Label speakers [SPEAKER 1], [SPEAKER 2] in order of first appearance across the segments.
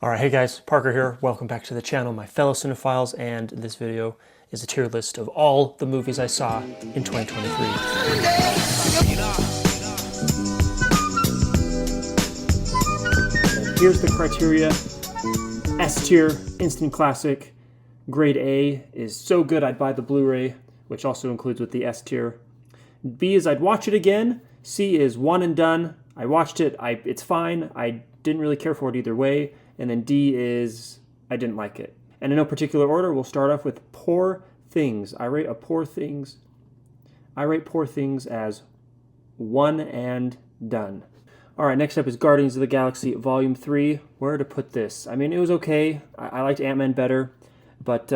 [SPEAKER 1] Alright, hey guys, Parker here. Welcome back to the channel, my fellow cinephiles, and this video is a tier list of all the movies I saw in 2023. Here's the criteria. S tier, instant classic. Grade A is so good I'd buy the Blu-ray, which also includes with the S tier. B is I'd watch it again. C is one and done. I watched it, it's fine. I didn't really care for it either way. And then D is I didn't like it. And in no particular order, we'll start off with Poor Things. I rate Poor Things as one and done. All right, next up is Guardians of the Galaxy Volume 3. Where to put this? I mean, it was okay. I liked Ant-Man better, but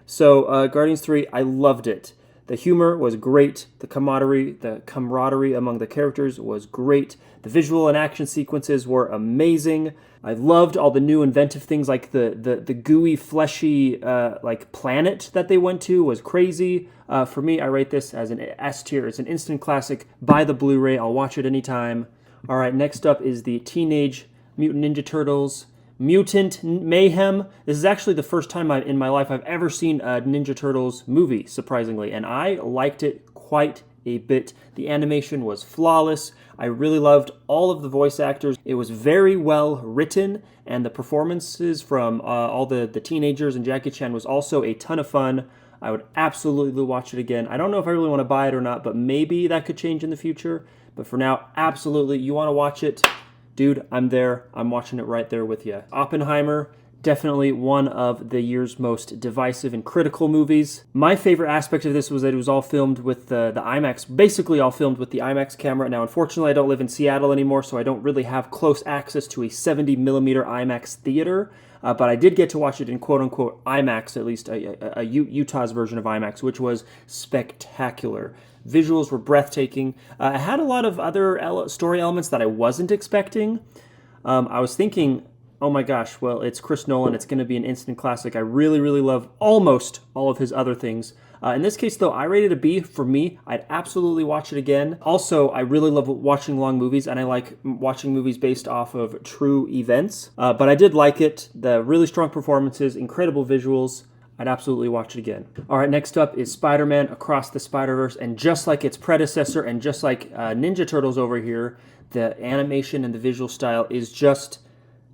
[SPEAKER 1] so Guardians 3, I loved it. The humor was great. The camaraderie among the characters was great. The visual and action sequences were amazing. I loved all the new inventive things, like the gooey, fleshy like planet that they went to was crazy. For me, I rate this as an S tier. It's an instant classic. Buy the Blu-ray. I'll watch it anytime. All right, next up is the Teenage Mutant Ninja Turtles Mutant Mayhem. This is actually the first time in my life I've ever seen a Ninja Turtles movie, surprisingly, and I liked it quite a bit. The animation was flawless. I really loved all of the voice actors. It was very well written, and the performances from all the teenagers and Jackie Chan was also a ton of fun. I would absolutely watch it again. I don't know if I really want to buy it or not, but maybe that could change in the future. But for now, absolutely, you want to watch it, dude, I'm there. I'm watching it right there with you. Oppenheimer, definitely one of the year's most divisive and critical movies. My favorite aspect of this was that it was all filmed with the IMAX, basically all filmed with the IMAX camera. Now, unfortunately, I don't live in Seattle anymore, so I don't really have close access to a 70mm IMAX theater, but I did get to watch it in quote-unquote IMAX, at least Utah's version of IMAX, which was spectacular. Visuals were breathtaking. It had a lot of other story elements that I wasn't expecting. I was thinking, oh my gosh, well, it's Chris Nolan. It's going to be an instant classic. I really, really love almost all of his other things. In this case, though, I rated a B. For me, I'd absolutely watch it again. Also, I really love watching long movies, and I like watching movies based off of true events. But I did like it. The really strong performances, incredible visuals. I'd absolutely watch it again. All right, next up is Spider-Man Across the Spider-Verse, and just like its predecessor and just like Ninja Turtles over here, the animation and the visual style is just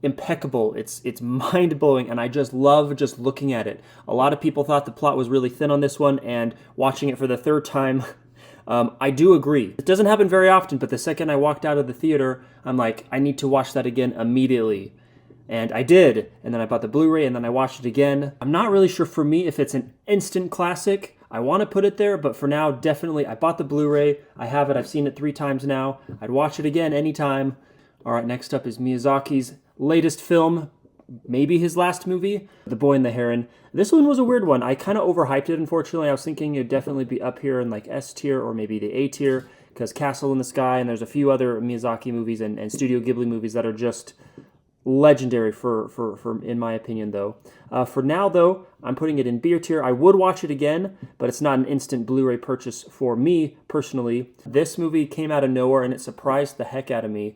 [SPEAKER 1] impeccable. It's mind-blowing, and I just love just looking at it. A lot of people thought the plot was really thin on this one, and watching it for the third time, I do agree. It doesn't happen very often, but the second I walked out of the theater, I'm like, I need to watch that again immediately. And I did, and then I bought the Blu-ray, and then I watched it again. I'm not really sure for me if it's an instant classic. I want to put it there, but for now, definitely, I bought the Blu-ray. I have it. I've seen it 3 times now. I'd watch it again anytime. All right, next up is Miyazaki's latest film, maybe his last movie, The Boy and the Heron. This one was a weird one. I kind of overhyped it, unfortunately. I was thinking it'd definitely be up here in like S tier or maybe the A tier, because Castle in the Sky, and there's a few other Miyazaki movies and Studio Ghibli movies that are just legendary for in my opinion, though. For now, though, I'm putting it in B tier. I would watch it again, but it's not an instant Blu-ray purchase for me personally. This movie came out of nowhere, and it surprised the heck out of me.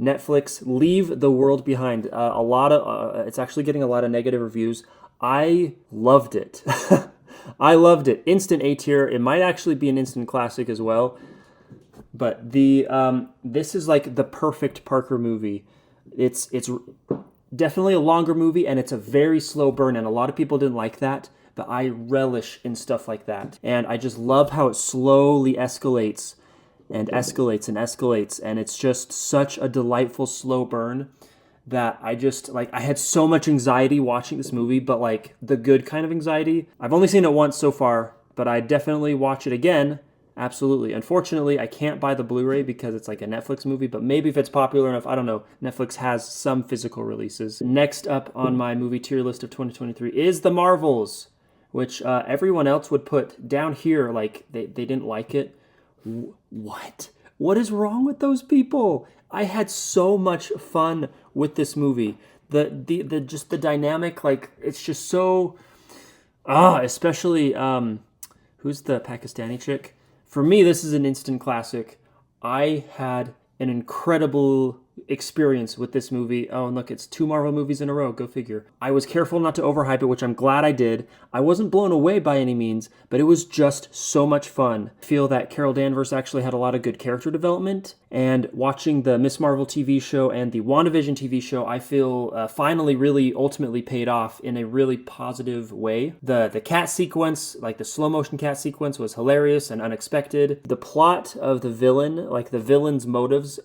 [SPEAKER 1] Netflix, Leave the World Behind. It's actually getting a lot of negative reviews. I loved it. I loved it. Instant A tier. It might actually be an instant classic as well. But this is like the perfect Parker movie. It's definitely a longer movie, and it's a very slow burn, and a lot of people didn't like that, but I relish in stuff like that. And I just love how it slowly escalates and escalates and escalates, and it's just such a delightful slow burn that I had so much anxiety watching this movie, but like the good kind of anxiety. I've only seen it once so far, but I definitely watch it again. Absolutely. Unfortunately, I can't buy the Blu-ray because it's like a Netflix movie, but maybe if it's popular enough, I don't know. Netflix has some physical releases. Next up on my movie tier list of 2023 is The Marvels, which everyone else would put down here like they didn't like it. What? What is wrong with those people? I had so much fun with this movie. Just the dynamic, like it's just so especially who's the Pakistani chick? For me, this is an instant classic. I had an incredible experience with this movie. Oh, and look, it's 2 Marvel movies in a row. Go figure. I was careful not to overhype it, which I'm glad I did. I wasn't blown away by any means, but it was just so much fun. I feel that Carol Danvers actually had a lot of good character development, and watching the Miss Marvel TV show and the WandaVision TV show, I feel finally really ultimately paid off in a really positive way. The cat sequence, like the slow motion cat sequence, was hilarious and unexpected. The plot of the villain, like the villain's motives,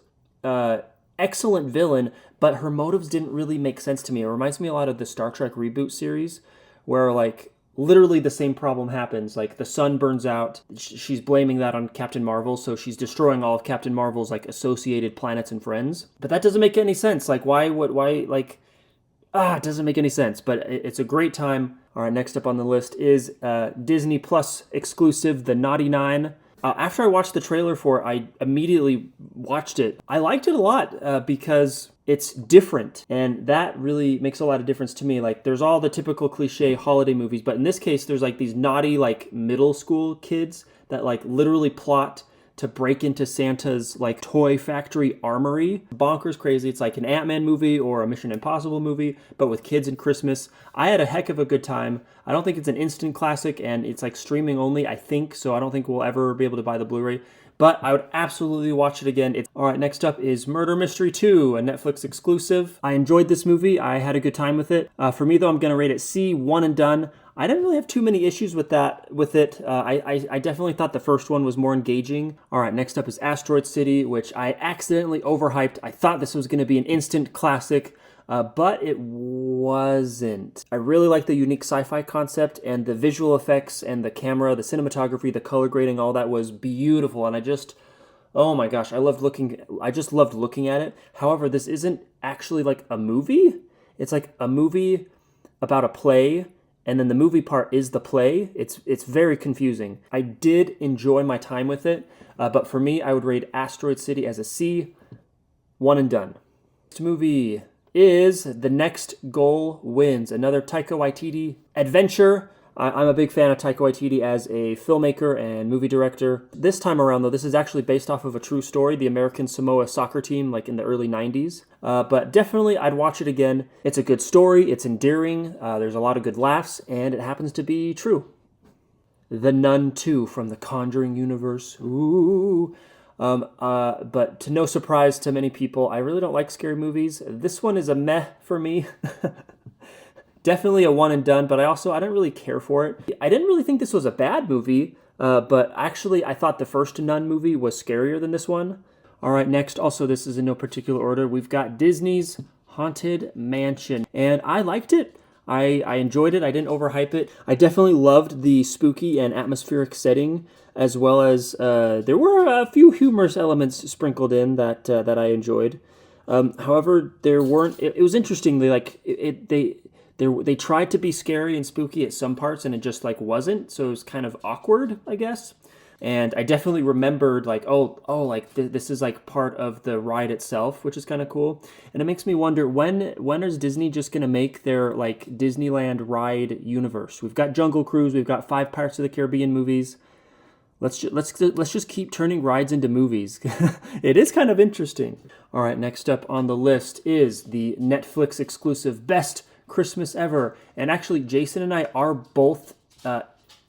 [SPEAKER 1] excellent villain, but her motives didn't really make sense to me. It reminds me a lot of the Star Trek reboot series, where like literally the same problem happens. Like the sun burns out, she's blaming that on Captain Marvel, so she's destroying all of Captain Marvel's like associated planets and friends. But that doesn't make any sense. Like it doesn't make any sense. But it's a great time. All right, next up on the list is Disney Plus exclusive, The Naughty Nine. After I watched the trailer for it, I immediately watched it. I liked it a lot because it's different, and that really makes a lot of difference to me. Like, there's all the typical cliche holiday movies, but in this case, there's like these naughty, like, middle school kids that like literally plot to break into Santa's like toy factory armory. Bonkers crazy. It's like an Ant-Man movie or a Mission Impossible movie, but with kids and Christmas. I had a heck of a good time. I don't think it's an instant classic, and it's like streaming only, I think, so I don't think we'll ever be able to buy the Blu-ray, but I would absolutely watch it again. All right, next up is Murder Mystery 2, a Netflix exclusive. I enjoyed this movie. I had a good time with it. For me, though, I'm going to rate it C, one and done. I didn't really have too many issues with it. I definitely thought the first one was more engaging. All right, next up is Asteroid City, which I accidentally overhyped. I thought this was going to be an instant classic, but it wasn't. I really like the unique sci-fi concept, and the visual effects and the camera, the cinematography, the color grading, all that was beautiful, and oh my gosh, I just loved looking at it. However, this isn't actually like a movie. It's like a movie about a play, and then the movie part is the play. It's very confusing. I did enjoy my time with it, but for me, I would rate Asteroid City as a C, one and done. Next movie is The Next Goal Wins, another Taika Waititi adventure. I'm a big fan of Taika Waititi as a filmmaker and movie director. This time around, though, this is actually based off of a true story, the American Samoa soccer team, like in the early 90s. But definitely, I'd watch it again. It's a good story, it's endearing, there's a lot of good laughs, and it happens to be true. The Nun 2 from the Conjuring universe. Ooh. But to no surprise to many people, I really don't like scary movies. This one is a meh for me. Definitely a one and done, but I didn't really care for it. I didn't really think this was a bad movie, but actually I thought the first Nun movie was scarier than this one. All right, next, also this is in no particular order, we've got Disney's Haunted Mansion, and I liked it. I enjoyed it. I didn't overhype it. I definitely loved the spooky and atmospheric setting, as well as there were a few humorous elements sprinkled in that I enjoyed. However, there weren't. It was interesting. They tried to be scary and spooky at some parts, and it just like wasn't. So it was kind of awkward, I guess. And I definitely remembered like, this is like part of the ride itself, which is kind of cool. And it makes me wonder, when is Disney just going to make their like Disneyland ride universe? We've got Jungle Cruise, we've got 5 Pirates of the Caribbean movies. Let's just keep turning rides into movies. It is kind of interesting. All right, next up on the list is the Netflix exclusive Best Christmas Ever. And actually, Jason and I are both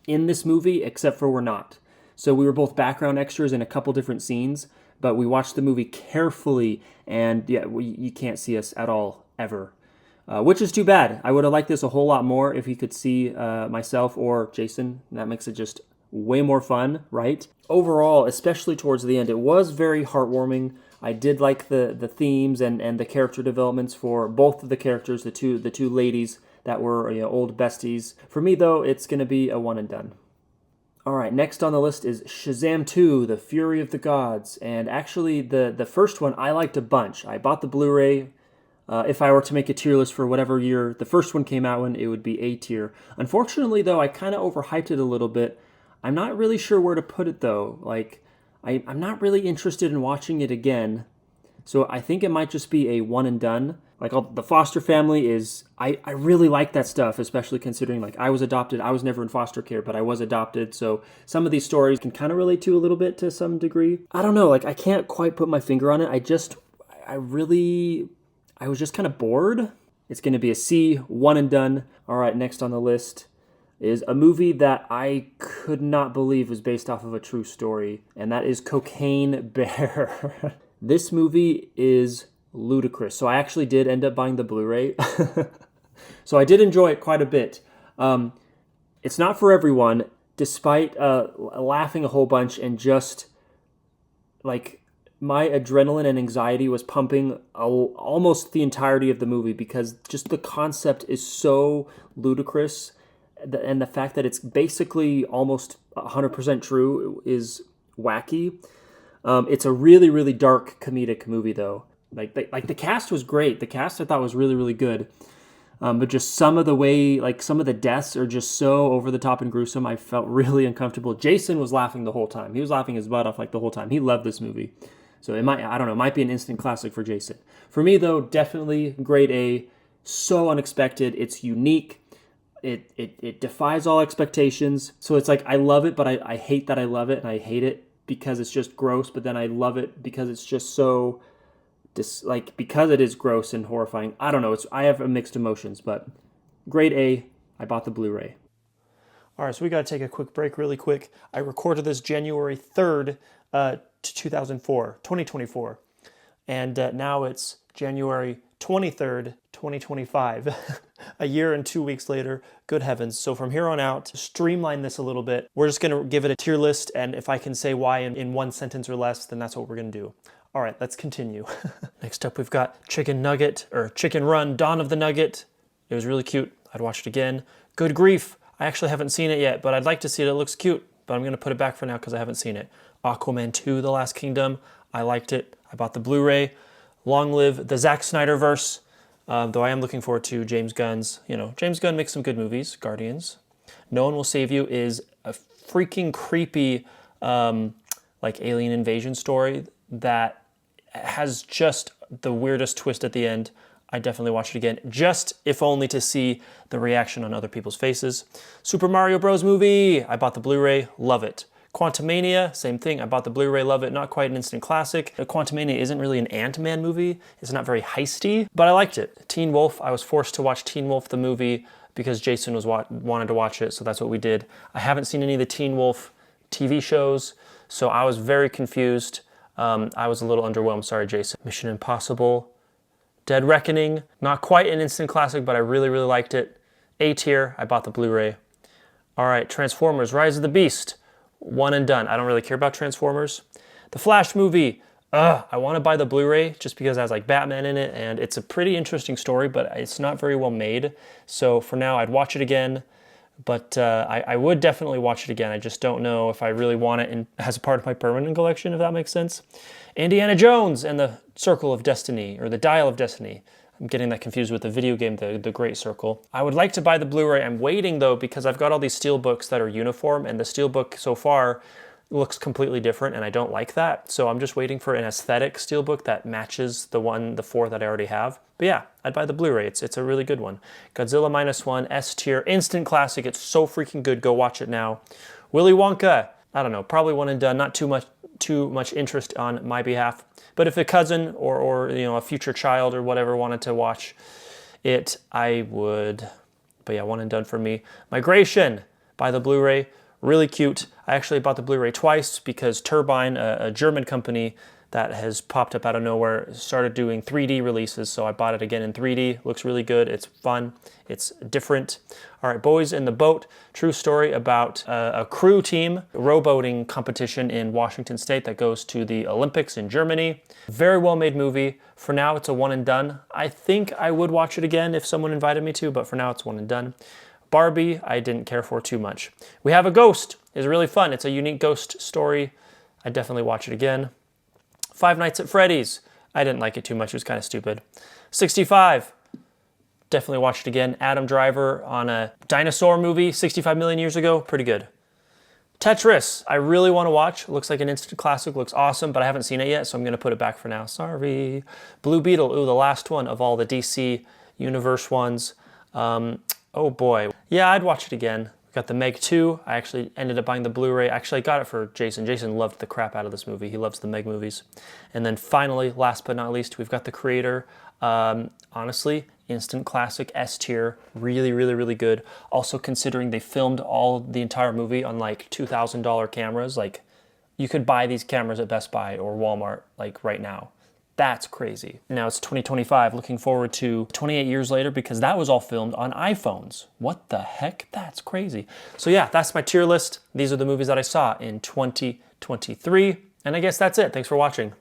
[SPEAKER 1] in this movie, except for we're not. So we were both background extras in a couple different scenes, but we watched the movie carefully, and yeah, you can't see us at all, ever. Which is too bad. I would have liked this a whole lot more if you could see myself or Jason. That makes it just way more fun, right? Overall, especially towards the end, it was very heartwarming. I did like the themes and the character developments for both of the characters, the two ladies that were old besties. For me, though, it's going to be a one and done. All right, next on the list is Shazam 2, The Fury of the Gods. And actually, the first one I liked a bunch. I bought the Blu-ray. If I were to make a tier list for whatever year the first one came out in, it would be A tier. Unfortunately, though, I kind of overhyped it a little bit. I'm not really sure where to put it, though. Like, I'm not really interested in watching it again. So I think it might just be a one and done. Like the foster family is, I really like that stuff, especially considering like I was adopted. I was never in foster care, but I was adopted. So some of these stories can kind of relate to a little bit to some degree. I don't know, like I can't quite put my finger on it. I was just kind of bored. It's going to be a C, one and done. All right, next on the list is a movie that I could not believe was based off of a true story, and that is Cocaine Bear. This movie is ludicrous. So I actually did end up buying the Blu-ray. So I did enjoy it quite a bit. It's not for everyone, despite laughing a whole bunch and just like my adrenaline and anxiety was pumping almost the entirety of the movie because just the concept is so ludicrous, and the fact that it's basically almost 100% true is wacky. It's a really, really dark comedic movie though. Like the cast was great. The cast I thought was really, really good. But just some of the way, like some of the deaths are just so over the top and gruesome. I felt really uncomfortable. Jason was laughing the whole time. He was laughing his butt off like the whole time. He loved this movie. So it might, I don't know, it might be an instant classic for Jason. For me though, definitely grade A. So unexpected. It's unique. It defies all expectations. So it's like I love it, but I hate that I love it, and I hate it because it's just gross. But then I love it because it's just so because it is gross and horrifying. I don't know. I have mixed emotions, but grade A. I bought the Blu-ray. All right, so we got to take a quick break really quick. I recorded this January 3rd, 2024. And now it's January 23rd, 2025. A year and 2 weeks later. Good heavens. So from here on out, to streamline this a little bit, we're just going to give it a tier list. And if I can say why in one sentence or less, then that's what we're going to do. All right, let's continue. Next up, we've got Chicken Nugget, or Chicken Run, Dawn of the Nugget. It was really cute. I'd watch it again. Good Grief. I actually haven't seen it yet, but I'd like to see it. It looks cute, but I'm going to put it back for now because I haven't seen it. Aquaman 2, The Last Kingdom. I liked it. I bought the Blu-ray. Long live the Zack Snyderverse. Though I am looking forward to James Gunn's, James Gunn makes some good movies. Guardians. No One Will Save You is a freaking creepy, alien invasion story that has just the weirdest twist at the end. I definitely watch it again, just if only to see the reaction on other people's faces. Super Mario Bros. Movie, I bought the Blu-ray, love it. Quantumania, same thing, I bought the Blu-ray, love it. Not quite an instant classic. Quantumania isn't really an Ant-Man movie. It's not very heisty, but I liked it. Teen Wolf, I was forced to watch Teen Wolf the movie because Jason wanted to watch it, so that's what we did. I haven't seen any of the Teen Wolf TV shows, so I was very confused. I was a little underwhelmed, sorry Jason. Mission Impossible, Dead Reckoning, not quite an instant classic, but I really, really liked it. A tier, I bought the Blu-ray. All right, Transformers, Rise of the Beast, one and done. I don't really care about Transformers. The Flash movie, I want to buy the Blu-ray just because it has like Batman in it, and it's a pretty interesting story, but it's not very well made. So for now, I'd watch it again. But I would definitely watch it again. I just don't know if I really want it as a part of my permanent collection, if that makes sense. Indiana Jones and the Circle of Destiny, or the Dial of Destiny. I'm getting that confused with the video game, the Great Circle. I would like to buy the Blu-ray. I'm waiting, though, because I've got all these steelbooks that are uniform, and the steelbook so far looks completely different, and I don't like that. So I'm just waiting for an aesthetic steelbook that matches the 4 that I already have. But yeah, I'd buy the Blu-ray. It's a really good one. Godzilla Minus One, S tier, instant classic. It's so freaking good. Go watch it now. Willy Wonka, I don't know, probably one and done. Not too much interest on my behalf. But if a cousin or a future child or whatever wanted to watch it, I would. But yeah, one and done for me. Migration, buy the Blu-ray. Really cute. I actually bought the Blu-ray twice because Turbine, a German company that has popped up out of nowhere, started doing 3D releases, so I bought it again in 3D. Looks really good. It's fun. It's different. All right, Boys in the Boat. True story about a crew team rowboating competition in Washington State that goes to the Olympics in Germany. Very well-made movie. For now, it's a one and done. I think I would watch it again if someone invited me to, but for now, it's one and done. Barbie, I didn't care for too much. We Have a Ghost is really fun. It's a unique ghost story. I'd definitely watch it again. Five Nights at Freddy's, I didn't like it too much. It was kind of stupid. 65, definitely watch it again. Adam Driver on a dinosaur movie 65 million years ago, pretty good. Tetris, I really want to watch. Looks like an instant classic, looks awesome, but I haven't seen it yet, so I'm going to put it back for now. Sorry. Blue Beetle, ooh, the last one of all the DC Universe ones. Oh boy. Yeah, I'd watch it again. Got the Meg 2. I actually ended up buying the Blu-ray. Actually, I got it for Jason. Jason loved the crap out of this movie. He loves the Meg movies. And then finally, last but not least, we've got The Creator. Honestly, instant classic, S tier. Really, really, really good. Also, considering they filmed the entire movie on like $2,000 cameras, like you could buy these cameras at Best Buy or Walmart like right now. That's crazy. Now it's 2025, looking forward to 28 years later because that was all filmed on iPhones. What the heck? That's crazy. So yeah, that's my tier list. These are the movies that I saw in 2023. And I guess that's it. Thanks for watching.